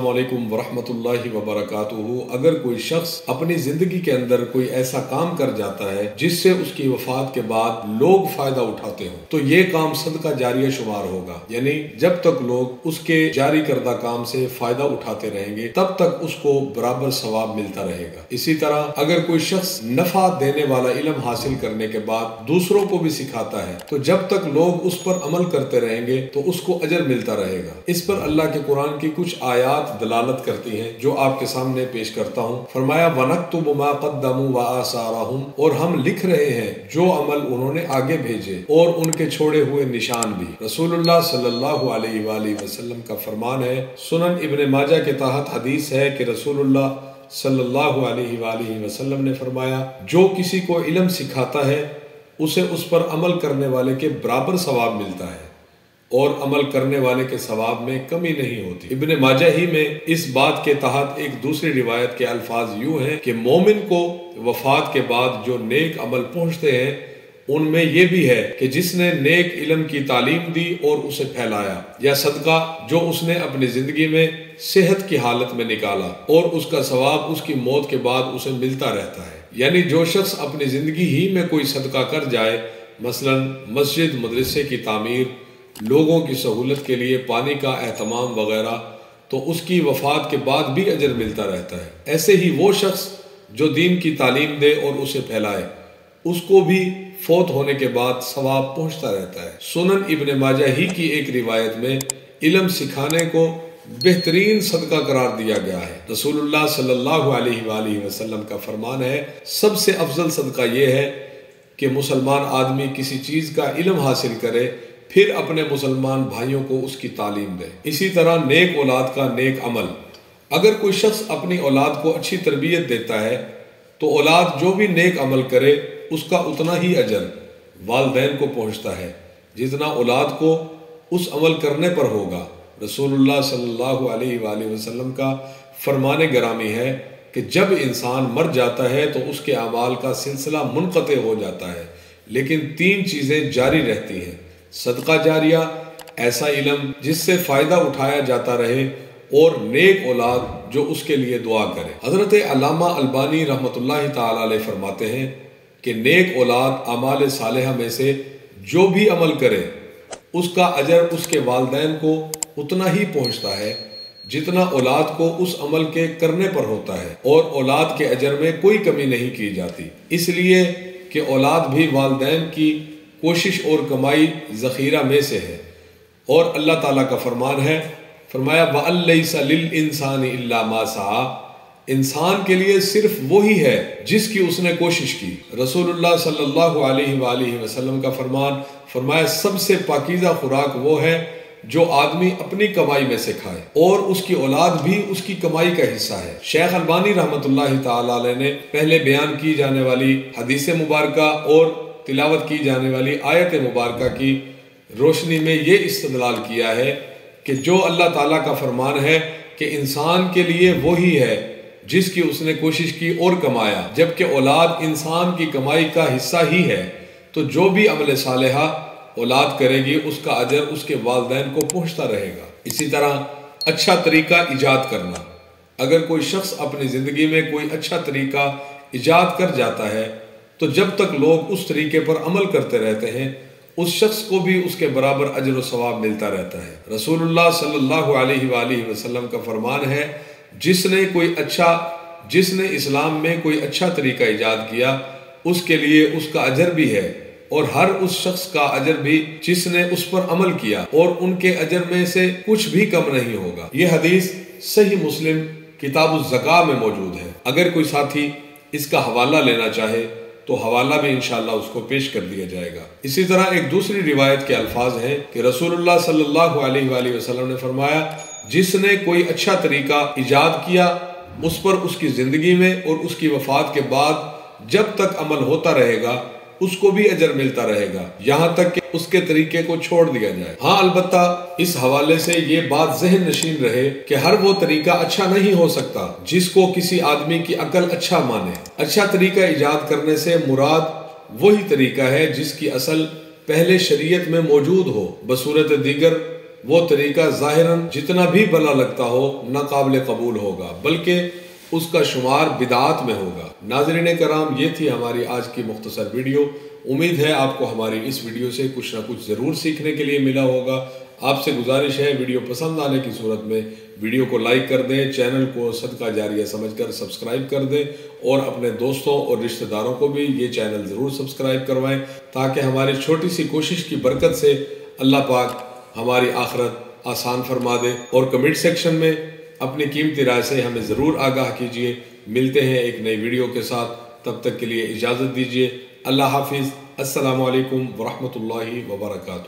अस्सलाम वालेकुम वरहमतुल्लाहि वबरकातुहू। अगर कोई शख्स अपनी जिंदगी के अंदर कोई ऐसा काम कर जाता है जिससे उसकी वफात के बाद लोग फायदा उठाते हो, तो ये काम सदका जारिया शुमार होगा। यानी जब तक लोग उसके जारी करदा काम से फायदा उठाते रहेंगे तब तक उसको बराबर सवाब मिलता रहेगा। इसी तरह अगर कोई शख्स नफा देने वाला इल्म हासिल करने के बाद दूसरों को भी सिखाता है तो जब तक लोग उस पर अमल करते रहेंगे तो उसको अजर मिलता रहेगा। इस पर अल्लाह के कुरान की कुछ आयात दलालत करती हैं जो आपके सामने पेश करता हूँ। फरमाया वनक्तुबु मा क़द्दमू व आसारहुम, और हम लिख रहे हैं जो अमल उन्होंने आगे भेजे और उनके छोड़े हुए निशान भी। रसूलुल्लाह सल्लल्लाहु अलैहि वसल्लम का फरमान है, सुनन इब्न माजा के तहत हदीस है कि रसूलुल्लाह सल्लल्लाहु अलैहि वसल्लम ने फरमाया, जो किसी को इल्म सिखाता है उसे उस पर अमल करने वाले के बराबर सवाब मिलता है और अमल करने वाले के सवाब में कमी नहीं होती। इब्न माजा ही में इस बात के तहत एक दूसरी रिवायत के अल्फाज यूं हैं कि मोमिन को वफात के बाद जो नेक अमल पहुंचते हैं उनमें यह भी है कि जिसने नेक इल्म की तालीम दी और उसे फैलाया, या सदका जो उसने अपनी जिंदगी में सेहत की हालत में निकाला और उसका सवाब उसकी मौत के बाद उसे मिलता रहता है। यानी जो शख्स अपनी जिंदगी ही में कोई सदका कर जाए, मसलन मस्जिद मदरसे की तामीर, लोगों की सहूलत के लिए पानी का एहतमाम वगैरह, तो उसकी वफात के बाद भी अजर मिलता रहता है। ऐसे ही वो शख्स जो दीन की तालीम दे और उसे फैलाए, उसको भी फौत होने के बाद सवाब पहुंचता रहता है। सुनन इब्न माजा ही की एक रिवायत में इल्म सिखाने को बेहतरीन सदका करार दिया गया है। रसूलुल्लाह सल्लल्लाहु अलैहि वसल्लम का फरमान है, सबसे अफजल सदका ये है कि मुसलमान आदमी किसी चीज़ का इल्म हासिल करे फिर अपने मुसलमान भाइयों को उसकी तालीम दे। इसी तरह नेक औलाद का नेक अमल, अगर कोई शख्स अपनी औलाद को अच्छी तरबियत देता है तो औलाद जो भी नेक अमल करे उसका उतना ही अजर वालिदैन को पहुंचता है जितना औलाद को उस अमल करने पर होगा। रसूलुल्लाह सल्लल्लाहु अलैहि वसल्लम का फरमान गिरामी है कि जब इंसान मर जाता है तो उसके अमाल का सिलसिला मुनक़ते हो जाता है, लेकिन तीन चीज़ें जारी रहती हैं। सदका जारिया, ऐसा इल्म जिससे फ़ायदा उठाया जाता रहे, और नेक औलाद जो उसके लिए दुआ करे। हज़रत अल्लामा अलबानी रहमतुल्लाहि ताला अलैह फरमाते हैं कि नेक औलाद अमाल सालिहा में से जो भी अमल करे उसका अजर उसके वालिदैन को उतना ही पहुंचता है जितना औलाद को उस अमल के करने पर होता है, और औलाद के अजर में कोई कमी नहीं की जाती, इसलिए कि औलाद भी वालिदैन की कोशिश और कमाई ज़ख़ीरा में से है। और अल्लाह ताला का फरमान है, फरमाया वअल्लैसा लिल इंसानी इल्ला मा सआ, इंसान के लिए सिर्फ वही है जिसकी उसने कोशिश की। रसूलुल्लाह सल्लल्लाहु अलैहि वसल्लम का फरमान, फरमाया सबसे पाकीज़ा खुराक वो है जो आदमी अपनी कमाई में से खाए, और उसकी औलाद भी उसकी कमाई का हिस्सा है। शेख अलबानी रहमतुल्लाहि ताला अलैह ने पहले बयान की जाने वाली हदीस मुबारका और तिलावत की जाने वाली आयत मुबारका की रोशनी में ये इस्तदलाल किया है कि जो अल्लाह ताला का फरमान है कि इंसान के लिए वही है जिसकी उसने कोशिश की और कमाया, जबकि औलाद इंसान की कमाई का हिस्सा ही है, तो जो भी अमल सालिहा औलाद करेगी उसका अजर उसके वालिदैन को पहुंचता रहेगा। इसी तरह अच्छा तरीका ईजाद करना, अगर कोई शख्स अपनी ज़िंदगी में कोई अच्छा तरीका ईजाद कर जाता है तो जब तक लोग उस तरीके पर अमल करते रहते हैं उस शख्स को भी उसके बराबर अजर व सवाब मिलता रहता है। रसूलुल्लाह सल्लल्लाहु अलैहि वसल्लम का फरमान है, जिसने इस्लाम में कोई अच्छा तरीका ईजाद किया उसके लिए उसका अजर भी है, और हर उस शख्स का अजर भी जिसने उस पर अमल किया, और उनके अजर में से कुछ भी कम नहीं होगा। ये हदीस सही मुस्लिम किताबुज़ ज़का में मौजूद है। अगर कोई साथी इसका हवाला लेना चाहे तो हवाला भी इंशाअल्लाह उसको पेश कर दिया जाएगा। इसी तरह एक दूसरी रिवायत के अल्फाज हैं कि रसूलुल्लाह सल्लल्लाहु अलैहि वसल्लम ने फरमाया, जिसने कोई अच्छा तरीका ईजाद किया उस पर उसकी ज़िंदगी में और उसकी वफात के बाद जब तक अमल होता रहेगा उसको भी अजर मिलता रहेगा, यहाँ तक कि उसके तरीके को छोड़ दिया जाए। हाँ, अलबत्ता इस हवाले से ये बात ज़हन नशीन रहे कि हर वो तरीका अच्छा नहीं हो सकता जिसको किसी आदमी की अकल अच्छा माने। अच्छा तरीका ईजाद करने से मुराद वही तरीका है जिसकी असल पहले शरीयत में मौजूद हो, बसूरत दीगर وہ طریقہ ظاہراً جتنا بھی بھلا لگتا ہو ناقابل قبول ہوگا، بلکہ اس کا شمار بدعات میں ہوگا۔ ناظرین کرام، یہ تھی ہماری آج کی مختصر ویڈیو۔ امید ہے آپ کو ہماری اس ویڈیو سے کچھ نہ کچھ ضرور سیکھنے کے لیے ملا ہوگا۔ آپ سے گزارش ہے ویڈیو پسند آنے کی صورت میں ویڈیو کو لائک کر دیں، چینل کو صدقہ جاریہ سمجھ کر سبسکرائب کر دیں، اور اپنے دوستوں اور رشتہ داروں کو بھی یہ چینل ضرور سبسکرائب کروائیں، تاکہ ہماری چھوٹی سی کوشش کی برکت سے اللہ پاک ہماری آخرت آسان فرما دے۔ اور کمنٹ سیکشن میں اپنی قیمتی رائے سے ہمیں ضرور آگاہ کیجیے۔ ملتے ہیں ایک نئی ویڈیو کے ساتھ، تب تک کے لیے اجازت دیجیے۔ اللہ حافظ۔ السلام علیکم ورحمۃ اللہ وبرکاتہ۔